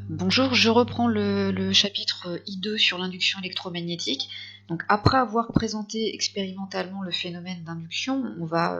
Bonjour, je reprends le chapitre I2 sur l'induction électromagnétique. Donc, après avoir présenté expérimentalement le phénomène d'induction, on va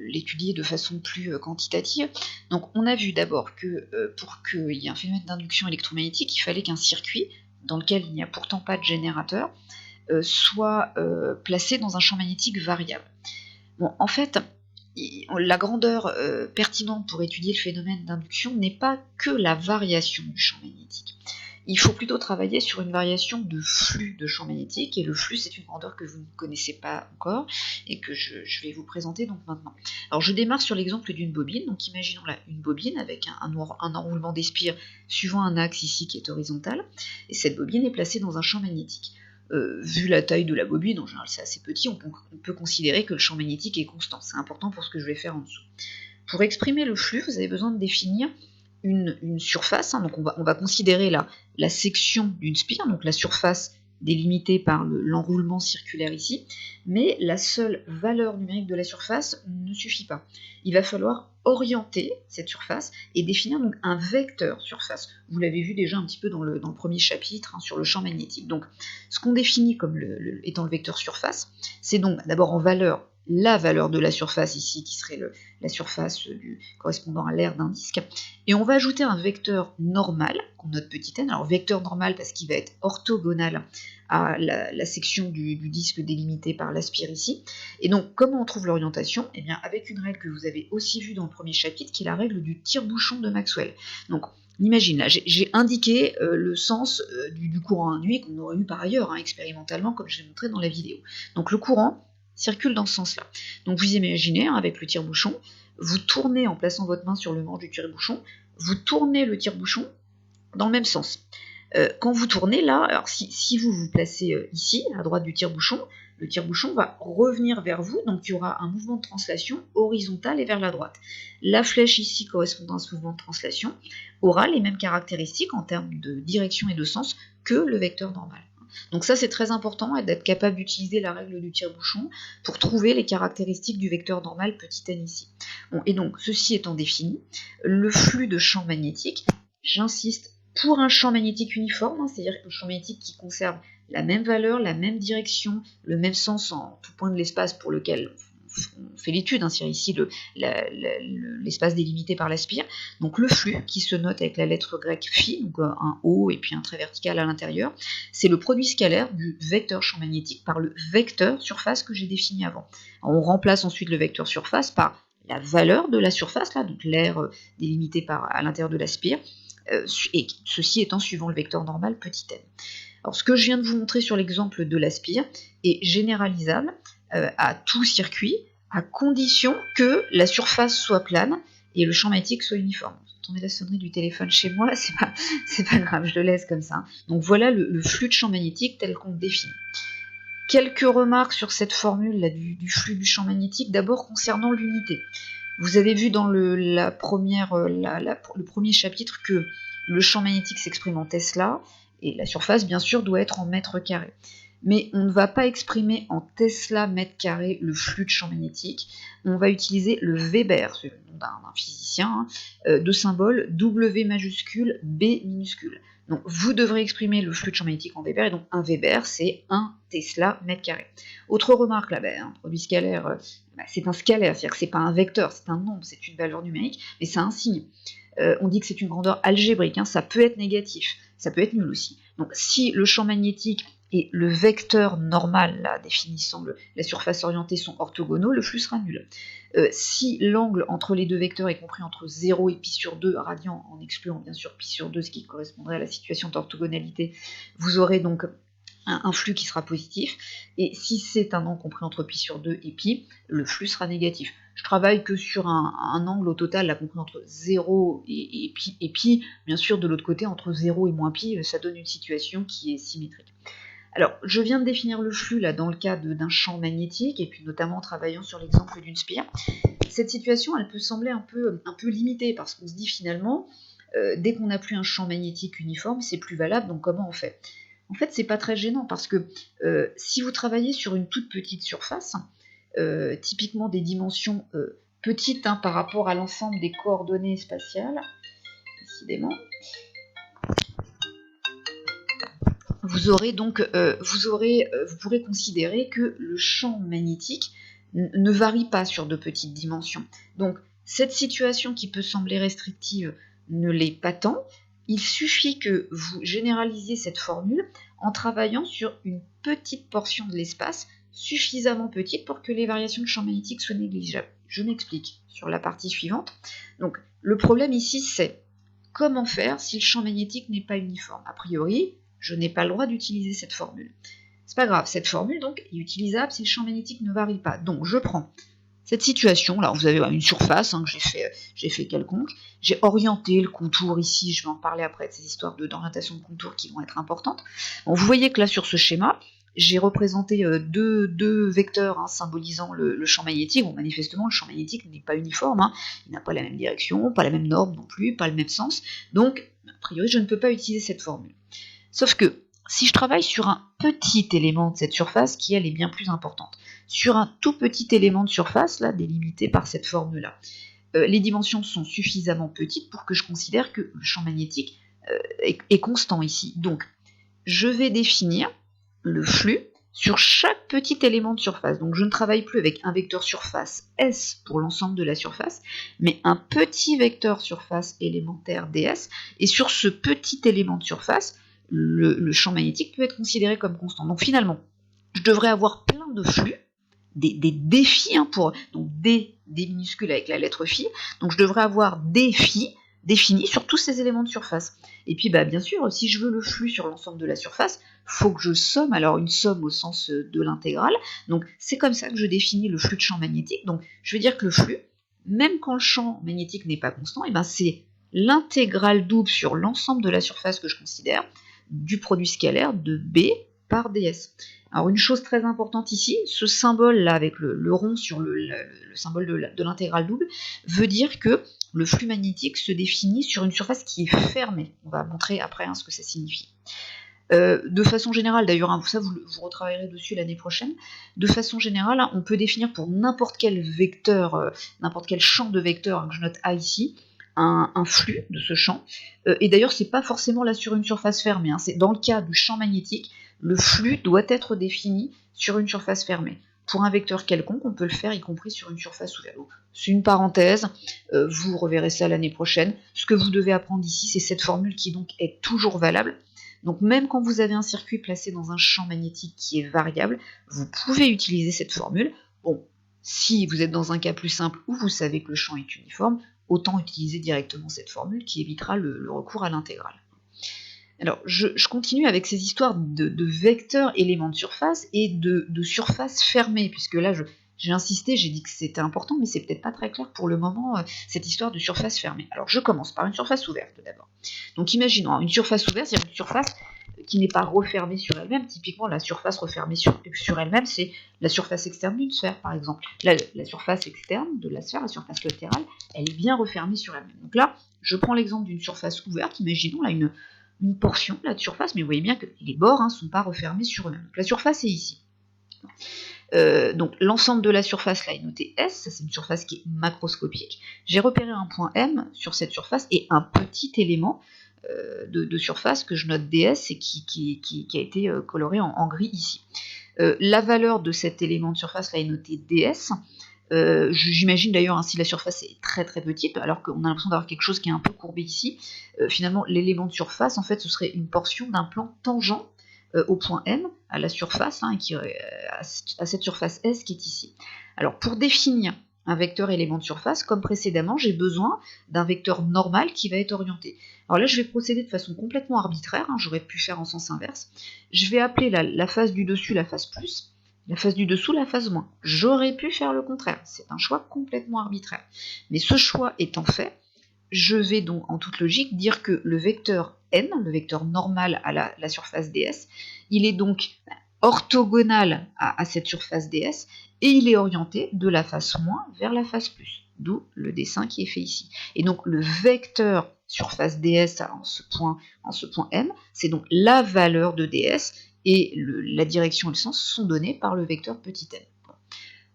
l'étudier de façon plus quantitative. Donc, on a vu d'abord que pour qu'il y ait un phénomène d'induction électromagnétique, il fallait qu'un circuit, dans lequel il n'y a pourtant pas de générateur, soit placé dans un champ magnétique variable. Bon, en fait, la grandeur pertinente pour étudier le phénomène d'induction n'est pas que la variation du champ magnétique. Il faut plutôt travailler sur une variation de flux de champ magnétique, et le flux, c'est une grandeur que vous ne connaissez pas encore, et que je vais vous présenter donc maintenant. Alors je démarre sur l'exemple d'une bobine, donc imaginons là une bobine avec un enroulement d'espire suivant un axe ici qui est horizontal, et cette bobine est placée dans un champ magnétique. Vu la taille de la bobine, en général c'est assez petit, on peut considérer que le champ magnétique est constant. C'est important pour ce que je vais faire en dessous. Pour exprimer le flux, vous avez besoin de définir une surface, hein, donc on va considérer la section d'une spire, donc la surface délimitée par l'enroulement circulaire ici, mais la seule valeur numérique de la surface ne suffit pas. Il va falloir orienter cette surface et définir donc un vecteur surface. Vous l'avez vu déjà un petit peu dans le premier chapitre, hein, sur le champ magnétique. Donc ce qu'on définit comme étant le vecteur surface, c'est donc d'abord en valeur la valeur de la surface ici, qui serait la surface correspondant à l'aire d'un disque, et on va ajouter un vecteur normal, qu'on note petit n. Alors vecteur normal parce qu'il va être orthogonal à la section du disque délimitée par la spire ici. Et donc comment on trouve l'orientation? Eh bien avec une règle que vous avez aussi vue dans le premier chapitre, qui est la règle du tire-bouchon de Maxwell. Donc imagine là, j'ai indiqué le sens du courant induit qu'on aurait eu par ailleurs, hein, expérimentalement, comme je l'ai montré dans la vidéo. Donc le courant circule dans ce sens-là. Donc vous imaginez, hein, avec le tire-bouchon, vous tournez en plaçant votre main sur le manche du tire-bouchon, vous tournez le tire-bouchon dans le même sens. Quand vous tournez là, alors si vous vous placez ici, à droite du tire-bouchon, le tire-bouchon va revenir vers vous, donc il y aura un mouvement de translation horizontal et vers la droite. La flèche ici correspondant à ce mouvement de translation aura les mêmes caractéristiques en termes de direction et de sens que le vecteur normal. Donc ça c'est très important, d'être capable d'utiliser la règle du tire-bouchon pour trouver les caractéristiques du vecteur normal petit n ici. Bon, et donc ceci étant défini, le flux de champ magnétique, j'insiste, pour un champ magnétique uniforme, hein, c'est-à-dire un champ magnétique qui conserve la même valeur, la même direction, le même sens en tout point de l'espace pour lequel on fait l'étude, hein, c'est ici l'espace délimité par la spire. Donc le flux, qui se note avec la lettre grecque phi, donc un haut et puis un trait vertical à l'intérieur, c'est le produit scalaire du vecteur champ magnétique par le vecteur surface que j'ai défini avant. Alors, on remplace ensuite le vecteur surface par la valeur de la surface, là, donc l'aire délimitée à l'intérieur de la spire, et ceci étant suivant le vecteur normal petit n. Alors ce que je viens de vous montrer sur l'exemple de la spire est généralisable à tout circuit, à condition que la surface soit plane et le champ magnétique soit uniforme. Vous entendez la sonnerie du téléphone chez moi, c'est pas grave, je le laisse comme ça. Donc voilà le flux de champ magnétique tel qu'on le définit. Quelques remarques sur cette formule là, du flux du champ magnétique, d'abord concernant l'unité. Vous avez vu dans le premier chapitre que le champ magnétique s'exprime en Tesla, et la surface, bien sûr, doit être en mètres carrés. Mais on ne va pas exprimer en Tesla mètre carré le flux de champ magnétique, on va utiliser le Weber, c'est le nom d'un physicien, de symbole W majuscule, B minuscule. Donc vous devrez exprimer le flux de champ magnétique en Weber, et donc un Weber, c'est 1 Tesla mètre carré. Autre remarque là, un produit scalaire, c'est un scalaire, c'est-à-dire que c'est pas un vecteur, c'est un nombre, c'est une valeur numérique, mais c'est un signe. On dit que c'est une grandeur algébrique, hein, ça peut être négatif, ça peut être nul aussi. Donc si le champ magnétique et le vecteur normal, là, définissant la surface orientée, sont orthogonaux, le flux sera nul. Si l'angle entre les deux vecteurs est compris entre 0 et pi sur 2 radians, en excluant bien sûr pi sur 2, ce qui correspondrait à la situation d'orthogonalité, vous aurez donc un flux qui sera positif, et si c'est un angle compris entre pi sur 2 et pi, le flux sera négatif. Je travaille que sur un angle au total, là, compris entre 0 et pi, bien sûr de l'autre côté, entre 0 et moins pi, ça donne une situation qui est symétrique. Alors, je viens de définir le flux là dans le cas d'un champ magnétique, et puis notamment en travaillant sur l'exemple d'une spire. Cette situation, elle peut sembler un peu limitée, parce qu'on se dit finalement, dès qu'on n'a plus un champ magnétique uniforme, c'est plus valable, donc comment on fait? En fait, c'est pas très gênant, parce que si vous travaillez sur une toute petite surface, typiquement des dimensions petites, hein, par rapport à l'ensemble des coordonnées spatiales, décidément, vous pourrez considérer que le champ magnétique ne varie pas sur de petites dimensions. Donc, cette situation qui peut sembler restrictive ne l'est pas tant. Il suffit que vous généralisiez cette formule en travaillant sur une petite portion de l'espace, suffisamment petite pour que les variations de champ magnétique soient négligeables. Je m'explique sur la partie suivante. Donc, le problème ici, c'est comment faire si le champ magnétique n'est pas uniforme. A priori, je n'ai pas le droit d'utiliser cette formule. C'est pas grave, cette formule donc est utilisable si le champ magnétique ne varie pas. Donc je prends cette situation, là vous avez une surface que j'ai fait quelconque, j'ai orienté le contour ici, je vais en parler après de ces histoires d'orientation de contour qui vont être importantes. Bon, vous voyez que là sur ce schéma, j'ai représenté deux vecteurs symbolisant le champ magnétique. Bon, manifestement, le champ magnétique n'est pas uniforme, il n'a pas la même direction, pas la même norme non plus, pas le même sens, donc a priori je ne peux pas utiliser cette formule. Sauf que si je travaille sur un petit élément de cette surface, qui elle est bien plus importante, sur un tout petit élément de surface, là, délimité par cette formule-là, les dimensions sont suffisamment petites pour que je considère que le champ magnétique est constant ici. Donc, je vais définir le flux sur chaque petit élément de surface. Donc, je ne travaille plus avec un vecteur surface S pour l'ensemble de la surface, mais un petit vecteur surface élémentaire ds, et sur ce petit élément de surface, le champ magnétique peut être considéré comme constant. Donc finalement, je devrais avoir plein de flux, des défis, donc des minuscules avec la lettre phi, donc je devrais avoir des phi définis sur tous ces éléments de surface. Et puis bien sûr, si je veux le flux sur l'ensemble de la surface, il faut que je somme, alors une somme au sens de l'intégrale, donc c'est comme ça que je définis le flux de champ magnétique. Donc je veux dire que le flux, même quand le champ magnétique n'est pas constant, c'est l'intégrale double sur l'ensemble de la surface que je considère, du produit scalaire de B par ds. Alors une chose très importante ici, ce symbole là avec le rond sur le symbole de l'intégrale double veut dire que le flux magnétique se définit sur une surface qui est fermée. On va montrer après ce que ça signifie. De façon générale, d'ailleurs, ça vous retravaillerez dessus l'année prochaine, de façon générale, on peut définir pour n'importe quel vecteur, n'importe quel champ de vecteur, que je note A ici, un flux de ce champ, et d'ailleurs c'est pas forcément là sur une surface fermée, c'est dans le cas du champ magnétique, le flux doit être défini sur une surface fermée. Pour un vecteur quelconque, on peut le faire y compris sur une surface ouverte. C'est une parenthèse, vous reverrez ça l'année prochaine. Ce que vous devez apprendre ici, c'est cette formule qui donc est toujours valable. Donc même quand vous avez un circuit placé dans un champ magnétique qui est variable, vous pouvez utiliser cette formule. Bon, si vous êtes dans un cas plus simple où vous savez que le champ est uniforme, autant utiliser directement cette formule qui évitera le recours à l'intégrale. Alors, je continue avec ces histoires de vecteurs éléments de surface et de surface fermée, puisque là, j'ai insisté, j'ai dit que c'était important, mais c'est peut-être pas très clair pour le moment, cette histoire de surface fermée. Alors, je commence par une surface ouverte d'abord. Donc, imaginons une surface ouverte, c'est une surface qui n'est pas refermée sur elle-même. Typiquement, la surface refermée sur elle-même, c'est la surface externe d'une sphère, par exemple. Là, la surface externe de la sphère, la surface latérale, elle est bien refermée sur elle-même. Donc là, je prends l'exemple d'une surface ouverte. Imaginons là une portion là, de surface, mais vous voyez bien que les bords ne sont pas refermés sur eux-mêmes. Donc la surface est ici. Donc l'ensemble de la surface là est noté S, ça c'est une surface qui est macroscopique. J'ai repéré un point M sur cette surface et un petit élément de surface que je note ds et qui a été coloré en gris ici. La valeur de cet élément de surface là est notée ds. J'imagine d'ailleurs si la surface est très très petite, alors qu'on a l'impression d'avoir quelque chose qui est un peu courbé ici, finalement l'élément de surface en fait ce serait une portion d'un plan tangent au point M, à la surface, à cette surface S qui est ici. Alors pour définir un vecteur élément de surface, comme précédemment, j'ai besoin d'un vecteur normal qui va être orienté. Alors là je vais procéder de façon complètement arbitraire, j'aurais pu faire en sens inverse. Je vais appeler la face du dessus la face plus, la face du dessous, la face moins. J'aurais pu faire le contraire, c'est un choix complètement arbitraire. Mais ce choix étant fait, je vais donc en toute logique dire que le vecteur n, le vecteur normal à la surface ds, il est donc orthogonal à cette surface ds, et il est orienté de la face moins vers la face plus, d'où le dessin qui est fait ici. Et donc le vecteur surface ds en ce point m, c'est donc la valeur de ds, et la direction et le sens sont donnés par le vecteur petit n.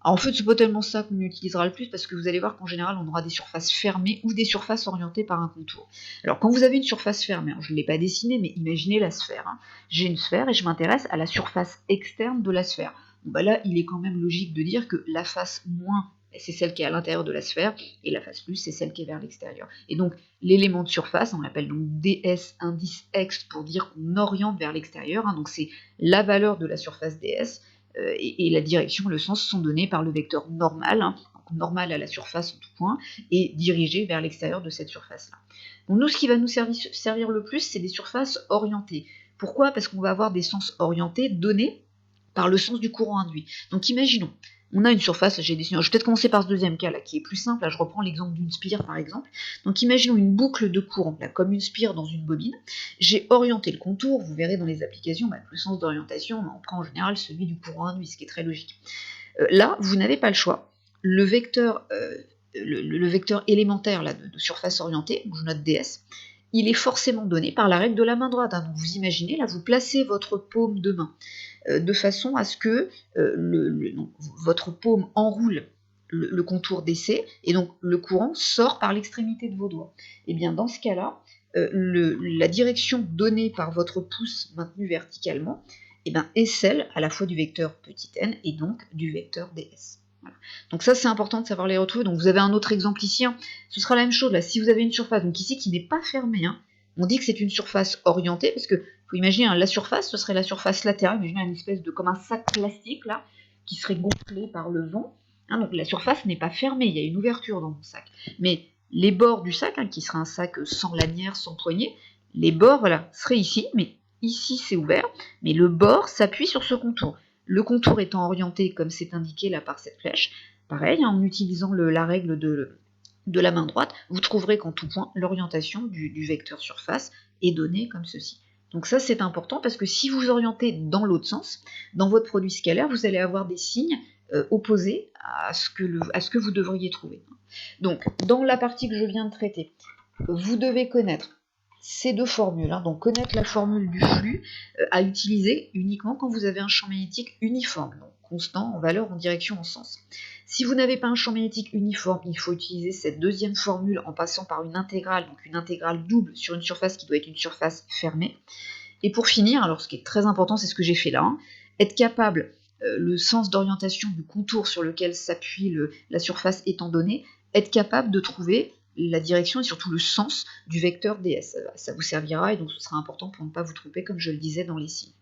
Alors en fait, c'est pas tellement ça qu'on utilisera le plus, parce que vous allez voir qu'en général, on aura des surfaces fermées ou des surfaces orientées par un contour. Alors quand vous avez une surface fermée, je ne l'ai pas dessinée, mais imaginez la sphère. J'ai une sphère et je m'intéresse à la surface externe de la sphère. Bon, bah là, il est quand même logique de dire que la face moins, c'est celle qui est à l'intérieur de la sphère, et la face plus, c'est celle qui est vers l'extérieur. Et donc, l'élément de surface, on l'appelle donc ds indice x pour dire qu'on oriente vers l'extérieur, donc c'est la valeur de la surface ds, et la direction, le sens sont donnés par le vecteur normal, donc normal à la surface en tout point, et dirigé vers l'extérieur de cette surface-là. Donc nous, ce qui va nous servir le plus, c'est des surfaces orientées. Pourquoi? Parce qu'on va avoir des sens orientés donnés par le sens du courant induit. Donc imaginons, on a une surface, j'ai dessiné, je vais peut-être commencer par ce deuxième cas là, qui est plus simple, là je reprends l'exemple d'une spire par exemple. Donc imaginons une boucle de courant, là, comme une spire dans une bobine, j'ai orienté le contour, vous verrez dans les applications, le sens d'orientation, on prend en général celui du courant induit, ce qui est très logique. Là, vous n'avez pas le choix, le vecteur élémentaire là, de surface orientée, donc je note ds, il est forcément donné par la règle de la main droite. Donc vous imaginez, là vous placez votre paume de main de façon à ce que votre paume enroule le contour d'essai, et donc le courant sort par l'extrémité de vos doigts. Et bien dans ce cas-là, la direction donnée par votre pouce maintenu verticalement est celle à la fois du vecteur petit n et donc du vecteur ds. Voilà. Donc ça c'est important de savoir les retrouver. Donc vous avez un autre exemple ici, ce sera la même chose là, si vous avez une surface donc ici qui n'est pas fermée, on dit que c'est une surface orientée, parce que faut imaginer la surface, ce serait la surface latérale, imaginez une espèce de comme un sac plastique là, qui serait gonflé par le vent, donc la surface n'est pas fermée, il y a une ouverture dans mon sac. Mais les bords du sac, qui serait un sac sans lanière, sans poignée, les bords seraient ici, mais ici c'est ouvert, mais le bord s'appuie sur ce contour. Le contour étant orienté comme c'est indiqué là par cette flèche, pareil, en utilisant la règle de la main droite, vous trouverez qu'en tout point, l'orientation du vecteur surface est donnée comme ceci. Donc ça c'est important, parce que si vous orientez dans l'autre sens, dans votre produit scalaire, vous allez avoir des signes opposés à ce que vous devriez trouver. Donc dans la partie que je viens de traiter, vous devez connaître ces deux formules, donc connaître la formule du flux à utiliser uniquement quand vous avez un champ magnétique uniforme, donc constant en valeur, en direction, en sens. Si vous n'avez pas un champ magnétique uniforme, il faut utiliser cette deuxième formule en passant par une intégrale, donc une intégrale double sur une surface qui doit être une surface fermée. Et pour finir, alors ce qui est très important, c'est ce que j'ai fait là, être capable, le sens d'orientation du contour sur lequel s'appuie la surface étant donnée, être capable de trouver la direction et surtout le sens du vecteur ds. Ça vous servira, et donc ce sera important pour ne pas vous tromper, comme je le disais dans les signes.